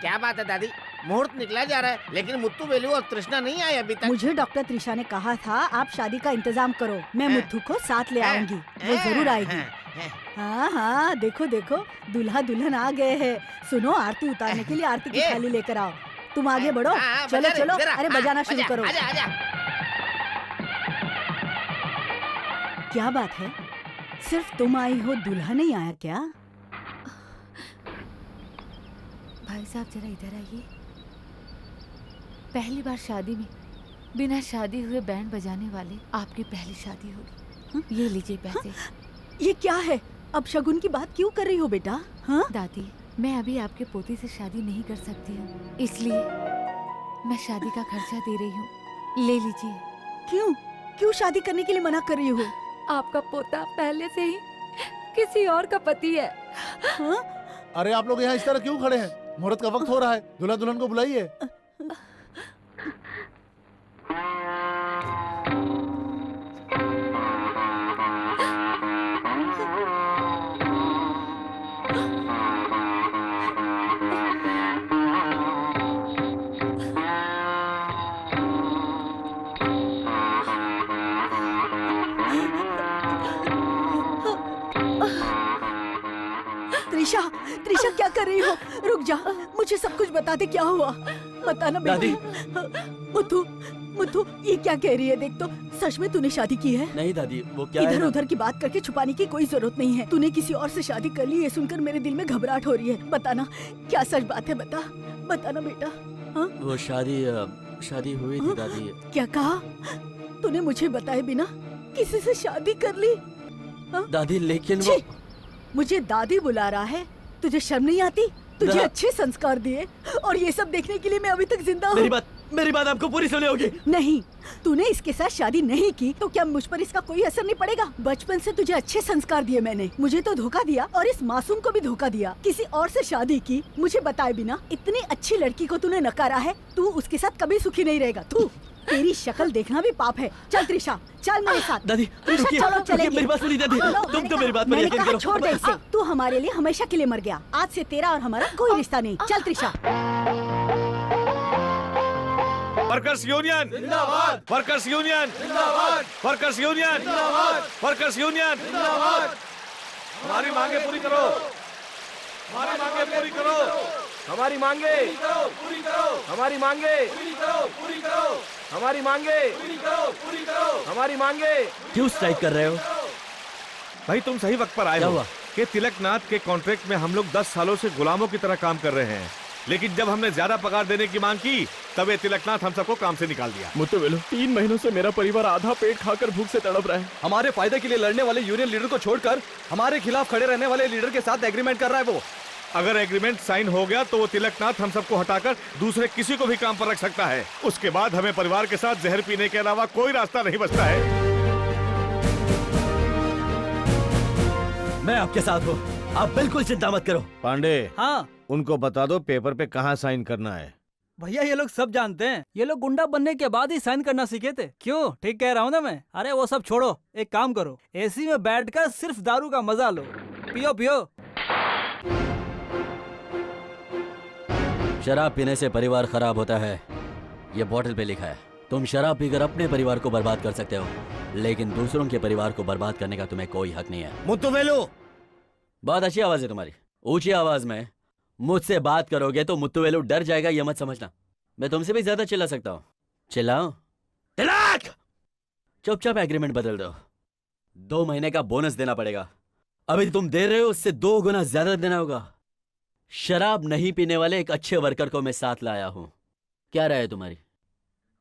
क्या बात है दादी, मुहूर्त निकला जा रहा है, लेकिन मुत्तू वेलू और तृष्णा नहीं आए अभी तक। मुझे डॉक्टर त्रिशा ने कहा था आप शादी का इंतजाम करो, मैं मुत्तू को साथ ले आऊंगी, वो जरूर आएगी। हाँ हाँ, देखो देखो दूल्हा दुल्हन आ गए हैं। सुनो, आरती उतारने के लिए आरती की थाली लेकर आओ। तुम आगे बढ़ो, चलो चलो, अरे बजाना शुरू करो। क्या बात है, सिर्फ तुम आई हो, दूल्हा नहीं आया क्या? भाई साहब जरा इधर आइए। पहली बार शादी में बिना शादी हुए बैंड बजाने वाले आपकी पहली शादी होगी। ये लीजिए पैसे। ये क्या है? अब शगुन की बात क्यों कर रही हो बेटा? हाँ दादी, मैं अभी आपके पोते से शादी नहीं कर सकती हूँ, इसलिए मैं शादी का खर्चा दे रही हूँ, ले लीजिए। क्यों क्यों शादी करने के लिए मना कर रही हो? आपका पोता पहले से ही किसी और का पति है। हाँ? अरे आप लोग यहाँ इस तरह क्यों खड़े हैं? मुहूर्त का वक्त हो रहा है, दूल्हा दुल्हन को बुलाइए। त्रिशा, त्रिशा क्या कर रही हो? रुक जा, मुझे सब कुछ बता दे, क्या हुआ? बताना बेटा। मुथु, मुथु, ये क्या कह रही है? देख तो, सच में तूने शादी की है? नहीं दादी, वो क्या है इधर ना... उधर की बात करके छुपाने की कोई जरूरत नहीं है। तूने किसी और से शादी कर ली, ये सुनकर मेरे दिल में घबराहट हो रही है। बताना, क्या सच बात है? बता, बताना बेटा। हाँ? वो शादी हुई थी दादी। क्या कहा? तूने मुझे बताए बिना किसी से शादी कर ली? दादी लेकिन वो... मुझे दादी बुला रहा है, तुझे शर्म नहीं आती? तुझे अच्छे संस्कार दिए और ये सब देखने के लिए मैं अभी तक जिंदा हूँ। मेरी बात आपको पूरी सुनी होगी। नहीं, तूने इसके साथ शादी नहीं की तो क्या मुझ पर इसका कोई असर नहीं पड़ेगा? बचपन से तुझे अच्छे संस्कार दिए मैंने, मुझे तो धोखा दिया और इस मासूम को भी धोखा दिया। किसी और से शादी की मुझे बताए बिना। इतनी अच्छी लड़की को तूने नकारा है, तू उसके साथ कभी सुखी नहीं रहेगा। तू, तेरी शक्ल देखना भी पाप है। चल त्रिशा, चल मेरे साथ। दादी त्रिशा, चलो चलेंगे। मेरी बात सुनिए दादी, तुम तो मेरी बात पर यकीन करो। छोड़ दे इसे, तू हमारे लिए हमेशा के लिए मर गया। आज से तेरा और हमारा कोई रिश्ता नहीं। चल त्रिशा। वर्कर्स यूनियन जिंदाबाद, वर्कर्स यूनियन जिंदाबाद, वर्कर्स यूनियन जिंदाबाद, वर्कर्स यूनियन जिंदाबाद। हमारी मांगे पूरी करो, हमारी मांगे पूरी करो, हमारी मांगे पूरी करो, हमारी मांगे पूरी करो, पूरी करो, हमारी मांगे पूरी करो, पूरी करो, हमारी मांगे। क्यों स्ट्राइक कर रहे हो? भाई तुम सही वक्त पर आए हो कि तिलकनाथ के कॉन्ट्रैक्ट में हम लोग 10 सालों से गुलामों की तरह काम कर रहे हैं, लेकिन जब हमने ज्यादा पगार देने की मांग की तब ये तिलकनाथ हम सबको काम से निकाल दिया। मुत्तू वेलू, 3 महीनों से मेरा परिवार आधा पेट खाकर भूख से तड़प रहा है। हमारे फायदे के लिए लड़ने वाले यूनियन लीडर को छोड़कर हमारे खिलाफ खड़े रहने वाले लीडर के साथ एग्रीमेंट कर रहा है वो। अगर एग्रीमेंट साइन हो गया तो वो तिलकनाथ हम सबको हटाकर दूसरे किसी को भी काम पर रख सकता है। उसके बाद हमें परिवार के साथ जहर पीने के अलावा कोई रास्ता नहीं बचता है। मैं आपके साथ हूँ, आप बिल्कुल चिंता मत करो। पांडे, हाँ उनको बता दो पेपर पे कहाँ साइन करना है। भैया, ये लोग सब जानते हैं। ये लोग गुंडा बनने के बाद ही साइन करना सीखे थे। क्यों, ठीक कह रहा हूँ ना मैं? अरे वो सब छोड़ो, एक काम करो, एसी में बैठकर सिर्फ दारू का मजा लो, पियो पियो। शराब पीने से परिवार खराब होता है, ये बोतल पे लिखा है। तुम शराब पीकर अपने परिवार को बर्बाद कर सकते हो, लेकिन दूसरों के परिवार को बर्बाद करने का तुम्हें कोई हक नहीं है। मुत्तू वेलू, बहुत अच्छी आवाज है तुम्हारी। ऊंची आवाज में मुझसे बात करोगे तो मुत्तू वेलू डर जाएगा, ये मत समझना। मैं तुमसे भी ज्यादा चिल्ला सकता हूँ। चिल्लाओ? चुपचाप एग्रीमेंट बदल दो। 2 महीने का बोनस देना पड़ेगा। अभी तुम दे रहे हो, उससे 2 गुना ज्यादा देना होगा। शराब नहीं पीने वाले एक अच्छे वर्कर को मैं साथ लाया हूँ। क्या राय है तुम्हारी?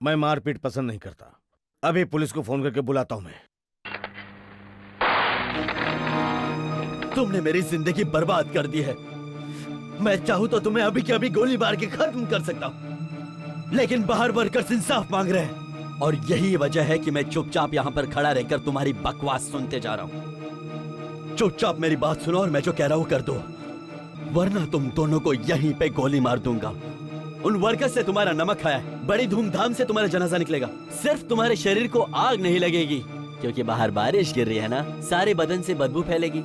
मैं मारपीट पसंद नहीं करता। अभी पुलिस को फोन करके बुलाता हूँ मैं। तुमने मेरी जिंदगी बर्बाद कर दी है। मैं चाहूं तो तुम्हें अभी के अभी गोली मार के खत्म कर सकता हूं, लेकिन बाहर वर्कर्स इंसाफ मांग रहे हैं और यही वजह है कि मैं चुपचाप यहां पर खड़ा रहकर तुम्हारी बकवास सुनते जा रहा हूं। चुपचाप मेरी बात सुनो और मैं जो कह रहा हूं कर दो, वरना तुम दोनों को यहीं पे गोली मार दूंगा। उन वर्कर्स से तुम्हारा नमक खाया है, बड़ी धूमधाम से तुम्हारा जनाजा निकलेगा। सिर्फ तुम्हारे शरीर को आग नहीं लगेगी, क्योंकि बाहर बारिश गिर रही है ना, सारे बदन से बदबू फैलेगी,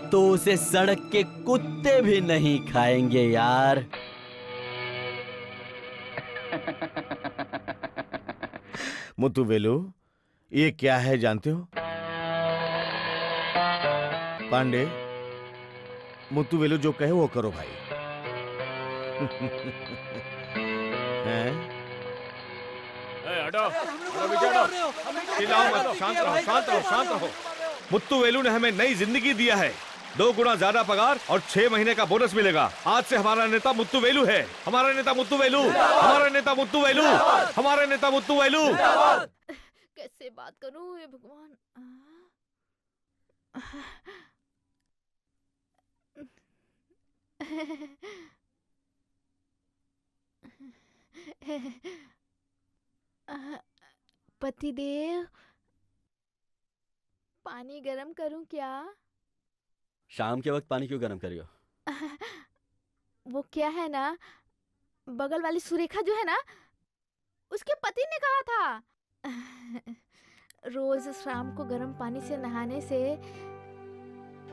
तो उसे सड़क के कुत्ते भी नहीं खाएंगे यार। मुत्तू वेलू, ये क्या है जानते हो? पांडे, मुत्तू वेलू जो कहे वो करो भाई। हैं? चिल्लाओ मत, शांत रहो, शांत रहो, शांत रहो। मुत्तू वेलू ने हमें नई जिंदगी दिया है। 2 गुना ज्यादा पगार और 6 महीने का बोनस मिलेगा। आज से हमारा नेता मुत्तू वेलू है। हमारा नेता मुत्तू वेलू, हमारा नेता मुत्तू वेलू, हमारा नेता मुत्तू वेलू। कैसे बात करूं हे भगवान। पतिदेव, पानी गरम करूं क्या? शाम के वक्त पानी क्यों गर्म कर रही हो? वो क्या है ना, बगल वाली सुरेखा जो है ना, उसके पति ने कहा था रोज शाम को गर्म पानी से नहाने से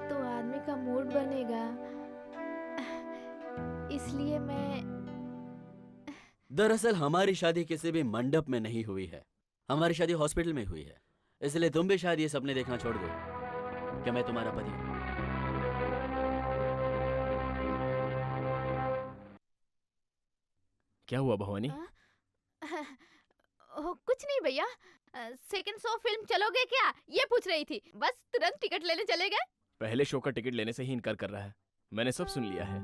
तो आदमी का मूड बनेगा, इसलिए मैं। दरअसल हमारी शादी किसी भी मंडप में नहीं हुई है, हमारी शादी हॉस्पिटल में हुई है। इसलिए तुम भी शायद ये सपने देखना छोड़ दो कि मैं तुम्हारा पति हूँ। क्या हुआ भवानी? कुछ नहीं भैया, सेकंड शो फिल्म चलोगे क्या, ये पूछ रही थी। बस तुरंत टिकट लेने चले गए। पहले शो का टिकट लेने से ही इनकार कर रहा है, मैंने सब सुन लिया है।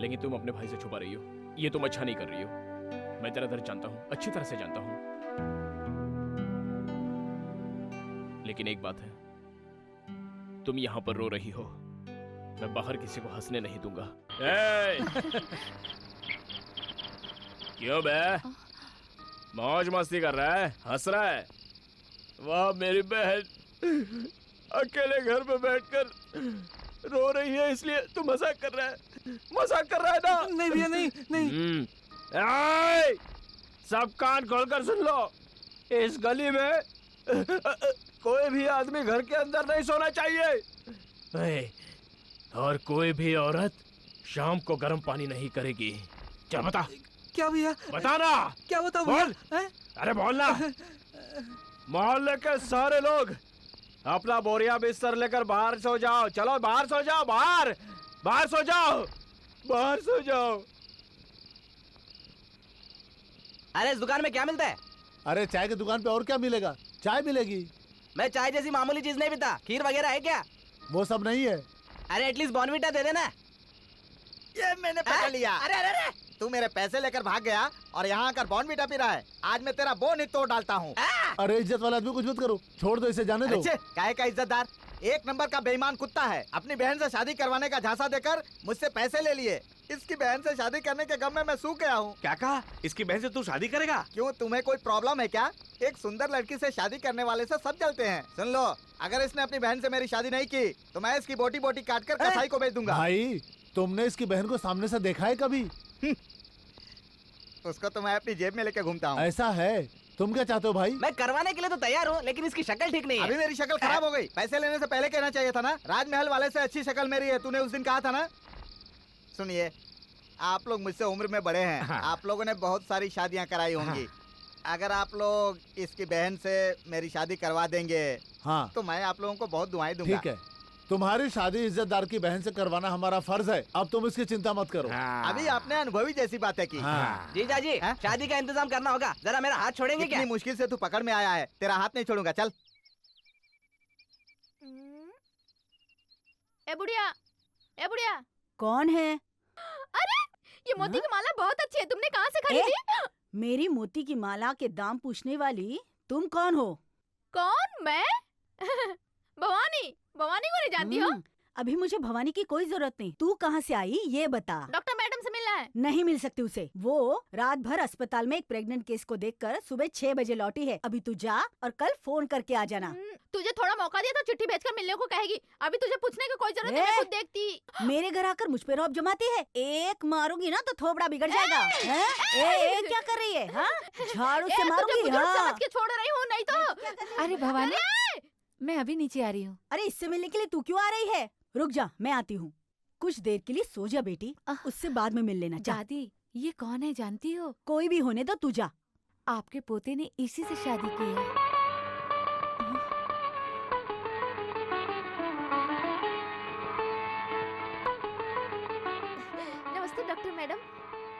लेकिन तुम अपने भाई से छुपा रही हो, ये तुम अच्छा नहीं कर रही हो। मैं तेरा दर्द जानता हूँ, अच्छी तरह से जानता हूँ। लेकिन एक बात है, तुम यहाँ पर रो रही हो, मैं बाहर किसी को हंसने नहीं दूंगा। क्यों बे? मौज मस्ती कर रहा है, हंस रहा है? वाह मेरी बहन, अकेले घर में बैठकर रो रही है, इसलिए तू मजाक कर रहा है। मजाक कर रहा है ना? नहीं भैया, नहीं नहीं। सब कान खोलकर सुन लो, इस गली में कोई भी आदमी घर के अंदर नहीं सोना चाहिए, और कोई भी औरत शाम को गर्म पानी नहीं करेगी। क्या बता? क्या भैया? बताना। क्या बताओ बोल। भैया? हैं? अरे बोलना। मोहल्ले के सारे लोग अपना बोरिया बिस्तर लेकर बाहर सो जाओ। चलो बाहर सो जाओ, बाहर बाहर सो जाओ, बाहर सो जाओ। अरे इस दुकान में क्या मिलता है? अरे चाय की दुकान पे और क्या मिलेगा, चाय मिलेगी। मैं चाय जैसी मामूली चीज नहीं पीता, खीर वगैरह है क्या? वो सब नहीं है। अरे एटलीस्ट बॉर्नविटा दे देना। ये मैंने पकड़ लिया। अरे अरे अरे, तू मेरे पैसे लेकर भाग गया और यहाँ आकर बॉर्नविटा पी रहा है। आज मैं तेरा बोन ही तोड़ डालता हूँ। अरे इज्जत वाला आदमी, कुछ मत करो, छोड़ दो इसे, जाने दो। अच्छे काहे का इज्जतदार, 1 नंबर का बेईमान कुत्ता है। अपनी बहन से शादी करवाने का झांसा देकर मुझसे पैसे ले लिए। इसकी बहन से शादी करने के गम में मैं सूख गया हूँ। क्या कहा? इसकी बहन से तू शादी करेगा? क्यों, तुम्हें कोई प्रॉब्लम है क्या? एक सुंदर लड़की से शादी करने वाले से सब जलते हैं। सुन लो, अगर इसने अपनी बहन से मेरी शादी नहीं की तो मैं इसकी बोटी बोटी काट कर कसाई को बेच दूंगा। भाई, तुमने इसकी बहन को सामने से देखा है कभी? उसको तो मैं अपनी जेब में लेके घूमता हूँ। ऐसा है? तुम क्या चाहते हो भाई? मैं करवाने के लिए तो तैयार हूँ, लेकिन इसकी शक्ल ठीक नहीं है। अभी मेरी शक्ल खराब हो गई। पैसे लेने से पहले कहना चाहिए था ना। राजमहल वाले से अच्छी शक्ल मेरी है, तूने उस दिन कहा था ना। सुनिए, आप लोग मुझसे उम्र में बड़े हैं। हाँ। आप लोगों ने बहुत सारी शादियां कराई होंगी। अगर आप लोग इसकी बहन से मेरी शादी करवा देंगे हाँ तो मैं आप लोगों को बहुत दुआएं दूंगा। ठीक है, तुम्हारी शादी इज्जतदार की बहन से करवाना हमारा फर्ज है। अब तुम इसकी चिंता मत करो। अभी आपने अनुभवी जैसी बातें की। हाँ। जीजा जी, हाँ? शादी का इंतजाम करना होगा। जरा मेरा हाथ छोड़ेंगे क्या? इतनी मुश्किल से तू पकड़ में आया है, तेरा हाथ नहीं छोड़ूंगा। चल। ए बुढ़िया, ए बुढ़िया। कौन है? अरे ये मोती की माला बहुत अच्छी है, तुमने कहाँ से खरीदी? मेरी मोती की माला के दाम पूछने वाली तुम कौन हो? कौन? मैं? भवानी, भवानी को नहीं जानती हो? अभी मुझे भवानी की कोई जरूरत नहीं। तू कहाँ से आई ये बता। डॉक्टर मैडम से मिलना है। नहीं मिल सकती उसे। वो रात भर अस्पताल में एक प्रेग्नेंट केस को देखकर सुबह 6 बजे लौटी है। अभी तू जा और कल फोन करके आ जाना। तुझे थोड़ा मौका दिया तो चिट्ठी भेजकर मिलने को कहेगी। अभी तुझे पूछने की कोई जरूरत नहीं, मैं खुद देखती। मेरे घर आकर मुझ पे रौब जमाती है। एक मारूंगी ना तो थोबड़ा बिगड़ जाएगा। ए, क्या कर रही है? हाँ? झाड़ू से मारूंगी। समझ के छोड़ रही हूँ, नहीं तो। अरे भवानी, मैं अभी नीचे आ रही हूँ। अरे इससे मिलने के लिए तू क्यों आ रही है? रुक जा, मैं आती हूँ। कुछ देर के लिए सो जा बेटी, उससे बाद में मिल लेना। जा। दादी, ये कौन है जानती हो? कोई भी होने दो, तू जा। आपके पोते ने इसी से शादी की है। नमस्ते डॉक्टर मैडम,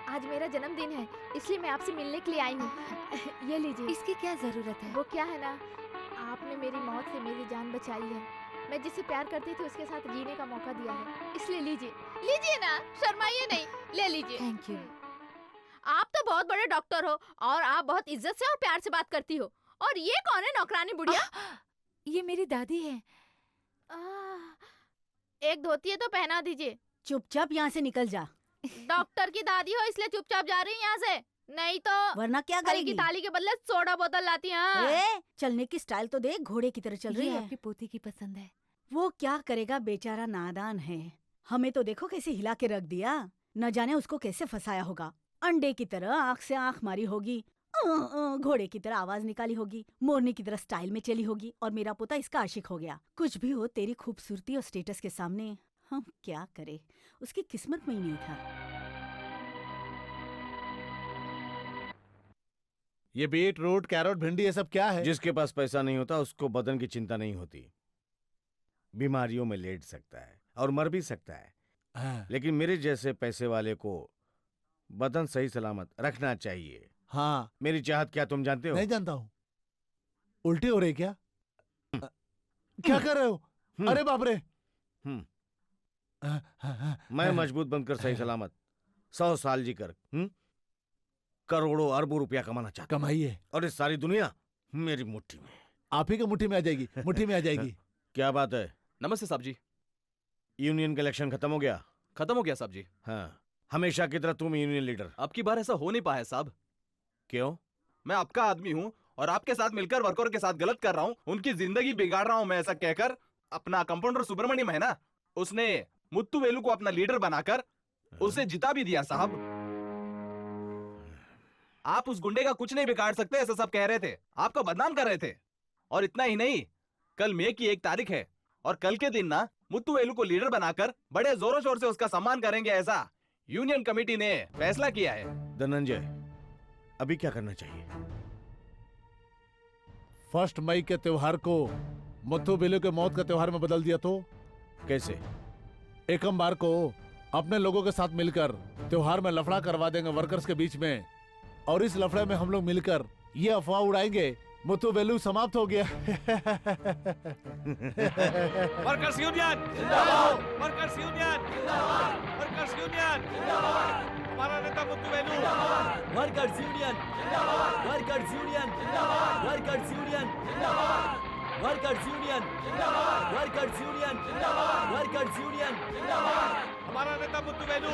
आज मेरा जन्मदिन है इसलिए मैं आपसे मिलने के लिए आई हूँ। ये लीजिए। इसकी क्या जरूरत है? वो क्या है ना, आपने मेरी मौत से मेरी जान बचाई है। मैं जिससे प्यार करती थी उसके साथ जीने का मौका दिया है, इसलिए लीजिए। लीजिए ना, शर्माइए नहीं, ले लीजिए। Thank you. आप तो बहुत बड़े डॉक्टर हो और आप बहुत इज्जत से और प्यार से बात करती हो। और ये कौन है नौकरानी बुढ़िया? ये मेरी दादी है। एक धोती है तो पहना दीजिए। चुपचाप यहाँ से निकल जा, डॉक्टर की दादी हो इसलिए चुपचाप जा रही हैं यहाँ से, नहीं तो वरना क्या हरी की करेगी? थाली के बदले सोडा बोतल लाती हैं। ए, चलने की स्टाइल तो देख, घोड़े की तरह चल रही ये है। आपकी पोती की पसंद है। वो क्या करेगा, बेचारा नादान है। हमें तो देखो कैसे हिला के रख दिया, न जाने उसको कैसे फंसाया होगा। अंडे की तरह आंख से आंख मारी होगी, घोड़े की तरह आवाज निकाली होगी, मोरनी की तरह स्टाइल में चली होगी, और मेरा पोता इसका आशिक हो गया। कुछ भी हो, तेरी खूबसूरती और स्टेटस के सामने हम क्या करे, उसकी किस्मत में ही नहीं था। ये बीट रूट कैरोट भिंडी ये सब क्या है? जिसके पास पैसा नहीं होता उसको बदन की चिंता नहीं होती। बीमारियों में लेट सकता है और मर भी सकता है, हाँ। लेकिन मेरे जैसे पैसे वाले को बदन सही सलामत रखना चाहिए। हाँ। मेरी चाहत क्या तुम जानते हो? नहीं जानता हूँ। उल्टी हो रही क्या? क्या कर रहे हो? अरे बाप रे। मैं मजबूत बनकर सही सलामत 100 साल जीकर करोड़ों अरबों रुपया कमाना चाहता हूं। कमाइए। और इस सारी दुनिया मेरी मुट्ठी में। आप ही की मुट्ठी में आ जाएगी, मुट्ठी में आ जाएगी। क्या बात है? नमस्ते साहब जी। यूनियन का इलेक्शन खत्म हो गया? खत्म हो गया साहब जी। हाँ, हमेशा की तरह तुम यूनियन लीडर। अब की बार ऐसा हो नहीं पाया साहब। क्यों? मैं आपका आदमी हूँ और आपके साथ मिलकर वर्कर के साथ गलत कर रहा हूँ, उनकी जिंदगी बिगाड़ रहा हूँ मैं, ऐसा कहकर अपना कंपाउंडर सुब्रमण्यम है ना, उसने मुत्तू वेलू को अपना लीडर बनाकर उसे जिता भी दिया साहब। आप उस गुंडे का कुछ नहीं बिगाड़ सकते ऐसा सब कह रहे थे, आपको बदनाम कर रहे थे। और इतना ही नहीं, कल मई की 1 तारीख है और कल के दिन ना मुत्तू वेलू को लीडर बनाकर बड़े जोरों शोर से उसका सम्मान करेंगे, ऐसा यूनियन कमेटी ने फैसला किया है। धनंजय, अभी क्या करना चाहिए? 1 मई के त्योहार को मुत्तू बिल्लू के मौत का त्योहार में बदल दिया तो? कैसे? एकम बार को अपने लोगों के साथ मिलकर त्योहार में लफड़ा करवा देंगे वर्कर्स के बीच में, और इस लफड़े में हम लोग मिलकर ये अफवाह उड़ाएंगे मुत्तू वेलू समाप्त हो गया। वर्कर्स यूनियन जिंदाबाद, वर्कर्स यूनियन जिंदाबाद, वर्कर्स यूनियन जिंदाबाद, हमारा नेता मुत्तू वेलू, वर्कर्स यूनियन जिंदाबाद, वर्कर्स यूनियन जिंदाबाद, वर्कर्स यूनियन जिंदाबाद, वर्कर्स यूनियन जिंदाबाद, वर्कर्स यूनियन जिंदाबाद, वर्कर्स यूनियन जिंदाबाद, हमारा नेता मुत्तू वेलू,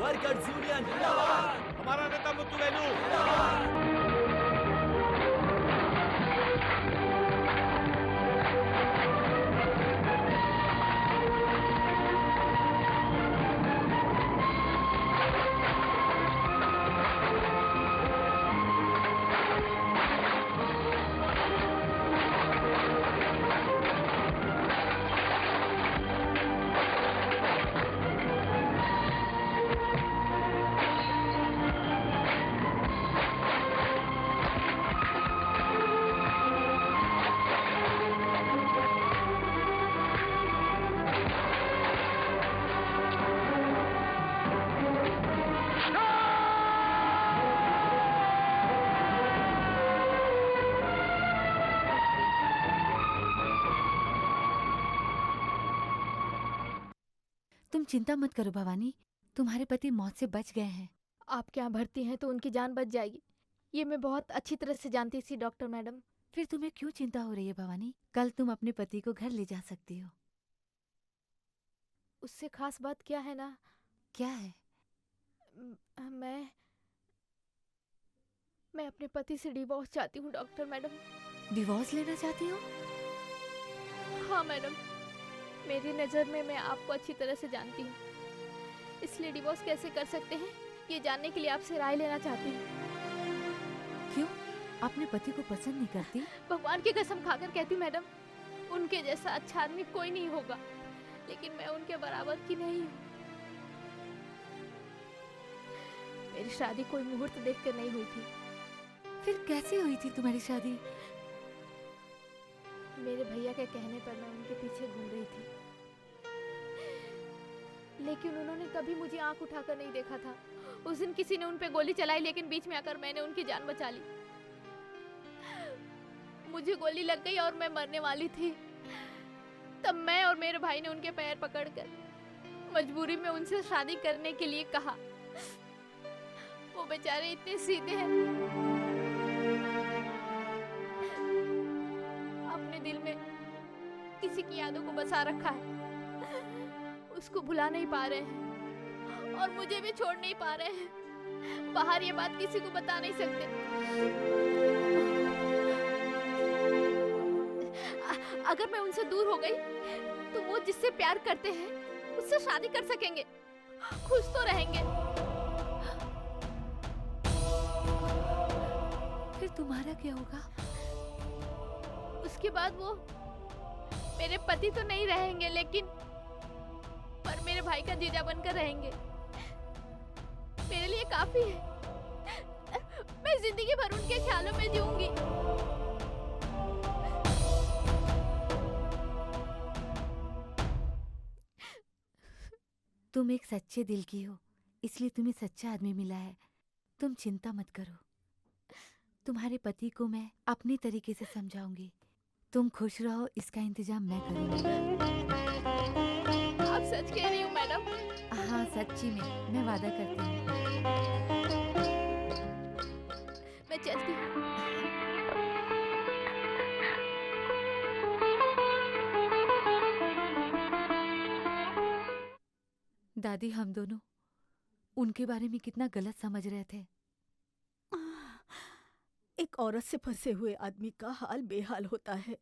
वर्कर्स यूनियन जिंदाबाद, हमारा नेता मुत्तू वेलू। तुम चिंता मत करो भवानी, तुम्हारे पति मौत से बच गए हैं। आप क्या भर्ती हैं तो उनकी जान बच जाएगी, ये मैं बहुत अच्छी तरह से जानती थी डॉक्टर मैडम। फिर तुम्हें क्यों चिंता हो रही है भवानी? कल तुम अपने पति को घर ले जा सकती हो। उससे खास बात क्या है ना? क्या है? मैं अपने पति से डिवोर्स चाहती हूँ डॉक्टर मैडम। डिवोर्स लेना चाहती हो? हाँ मैडम, मेरी नज़र में मैं आपको अच्छी तरह से जानती हूँ, इसलिए डिवोर्स कैसे कर सकते हैं ये जानने के लिए आपसे राय लेना चाहती हूँ। क्यों? अपने पति को पसंद नहीं करती? भगवान की कसम खाकर कहती मैडम, उनके जैसा अच्छा आदमी कोई नहीं होगा, लेकिन मैं उनके बराबर की नहीं हूँ। मेरी शादी कोई मुहूर्त देखकर नहीं हुई थी। फिर कैसे हुई थी तुम्हारी शादी? मेरे भैया के कहने पर मैं उनके पीछे घूम रही थी, लेकिन उन्होंने कभी मुझे आंख उठाकर नहीं देखा था। उस दिन किसी ने उन पे गोली चलाई, लेकिन बीच में आकर मैंने उनकी जान बचा ली। मुझे गोली लग गई और मैं मरने वाली थी। तब मैं और मेरे भाई ने उनके पैर पकड़कर मजबूरी में उनसे शादी करने के लिए कहा। वो बेचारे इतने सीधे हैं, अपने दिल में किसी की यादों को बसा रखा है, उसको भुला नहीं पा रहे हैं और मुझे भी छोड़ नहीं पा रहे हैं। बाहर ये बात किसी को बता नहीं सकते। अगर मैं उनसे दूर हो गई तो वो जिससे प्यार करते हैं उससे शादी कर सकेंगे, खुश तो रहेंगे। फिर तुम्हारा क्या होगा? उसके बाद वो मेरे पति तो नहीं रहेंगे, लेकिन पर मेरे भाई का जीजा बनकर रहेंगे। मेरे लिए काफी है। मैं जिंदगी भर उनके ख्यालों में जीऊंगी। तुम एक सच्चे दिल की हो, इसलिए तुम्हें सच्चा आदमी मिला है। तुम चिंता मत करो, तुम्हारे पति को मैं अपने तरीके से समझाऊंगी। तुम खुश रहो, इसका इंतजाम मैं करूंगी। आप सच कह रही हो मैडम? हाँ, सच्ची में, मैं वादा करती हूँ। मैं चलती हूँ। दादी, हम दोनों उनके बारे में कितना गलत समझ रहे थे। एक औरत से फंसे हुए आदमी का हाल बेहाल होता है,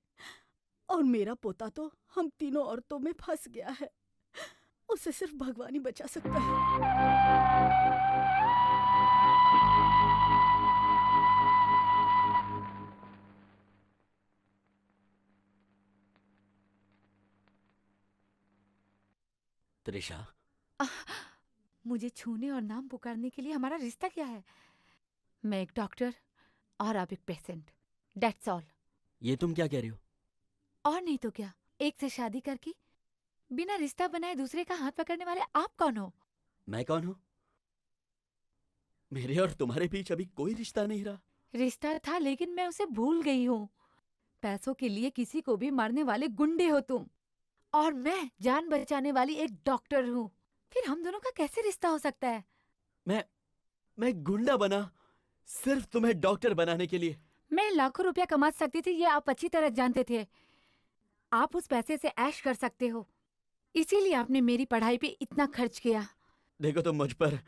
और मेरा पोता तो हम तीनों औरतों में फंस गया है। उसे सिर्फ भगवान ही बचा सकता है। त्रिशा, मुझे छूने और नाम पुकारने के लिए हमारा रिश्ता क्या है? मैं एक डॉक्टर और आप एक पेशेंट, दैट्स ऑल। ये तुम क्या कह रही हो? और नहीं तो क्या, एक से शादी करके बिना रिश्ता बनाए दूसरे का हाथ पकड़ने वाले आप कौन हो? मैं कौन हूँ? मेरे और तुम्हारे बीच अभी कोई रिश्ता नहीं रहा। रिश्ता था, लेकिन मैं उसे भूल गई हूँ। पैसों के लिए किसी को भी मारने वाले गुंडे हो तुम, और मैं जान बचाने वाली एक डॉक्टर हूँ। फिर हम दोनों का कैसे रिश्ता हो सकता है? मैं गुंडा बना सिर्फ तुम्हें डॉक्टर बनाने के लिए। मैं लाखों रुपया कमा सकती थी, ये आप अच्छी तरह जानते थे। आप उस पैसे से ऐश कर सकते हो, इसीलिए आपने मेरी पढ़ाई पे इतना खर्च किया। देखो, तुम मुझ पर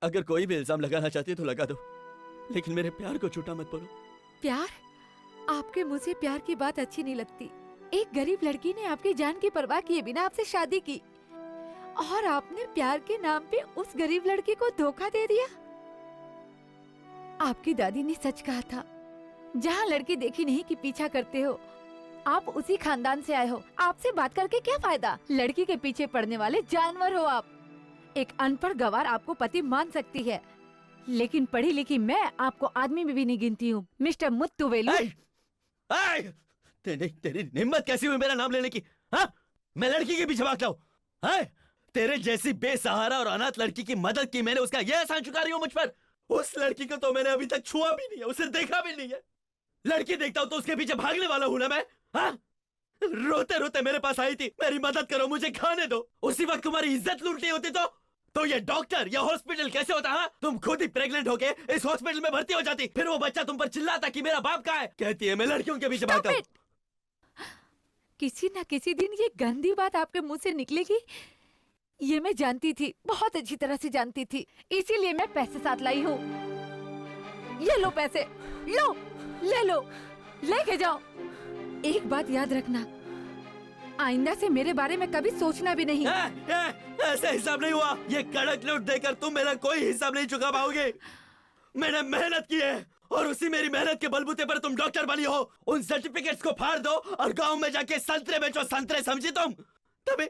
अगर कोई भी इल्जाम लगाना चाहती है तो लगा दो, लेकिन मेरे प्यार को झूठा मत बोलो। प्यार? आपके मुझे प्यार की बात अच्छी नहीं लगती। एक गरीब लड़की ने आपकी जान की परवाह किए बिना आपसे शादी की, और आपने प्यार के नाम पे उस गरीब लड़की को धोखा दे दिया। आपकी दादी ने सच कहा था, जहाँ लड़की देखी नहीं कि पीछा करते हो। आप उसी खानदान से आए हो, आपसे बात करके क्या फायदा? लड़की के पीछे पड़ने वाले जानवर हो आप। एक अनपढ़ गवार आपको पति मान सकती है, लेकिन पढ़ी लिखी मैं आपको आदमी में भी नहीं गिनती हूँ, मिस्टर मुत्तुवेलु। तेरी हिम्मत कैसी हुई मेरा नाम लेने की? हाँ, मैं लड़की के पीछे भागता हूँ? तेरे जैसी बेसहारा और अनाथ लड़की की मदद की मैंने, उसका यह एहसान चुका रही हूँ मुझ पर? उस लड़की को तो मैंने अभी तक छुआ भी नहीं है, उसे देखा भी नहीं है। लड़की देखता हूँ तो उसके पीछे भागने वाला हूँ ना मैं? हाँ? रोते रोते मेरे पास आई थी, मेरी मदद करो, मुझे खाने दो। उसी वक्त तुम्हारी इज्जत लूटनी होती तो ये डॉक्टर या हॉस्पिटल कैसे होता? हाँ, तुम खुद ही प्रेग्नेंट होके इस हॉस्पिटल में भर्ती हो जाती, फिर वो बच्चा तुम पर चिल्लाता कि मेरा बाप कहाँ है। कहती है मैं लड़कियों के पीछे भागता हूँ। किसी न किसी दिन ये गंदी बात आपके मुंह से निकलेगी, ये मैं जानती थी, बहुत अच्छी तरह से जानती थी। इसीलिए मैं पैसे साथ लाई हूँ। ये लो पैसे, लो, ले लो, लेके जाओ। एक बात याद रखना, आइंदा से मेरे बारे में कभी सोचना भी नहीं। ऐसा हिसाब नहीं हुआ। ये कड़क नोट देकर तुम मेरा कोई हिसाब नहीं चुका पाओगे। मैंने मेहनत की है, और उसी मेरी मेहनत के बलबूते पर तुम डॉक्टर बनी हो। उन सर्टिफिकेट्स को फाड़ दो और गांव में जाके संतरे बेचो, संतरे, समझी तुम? तभी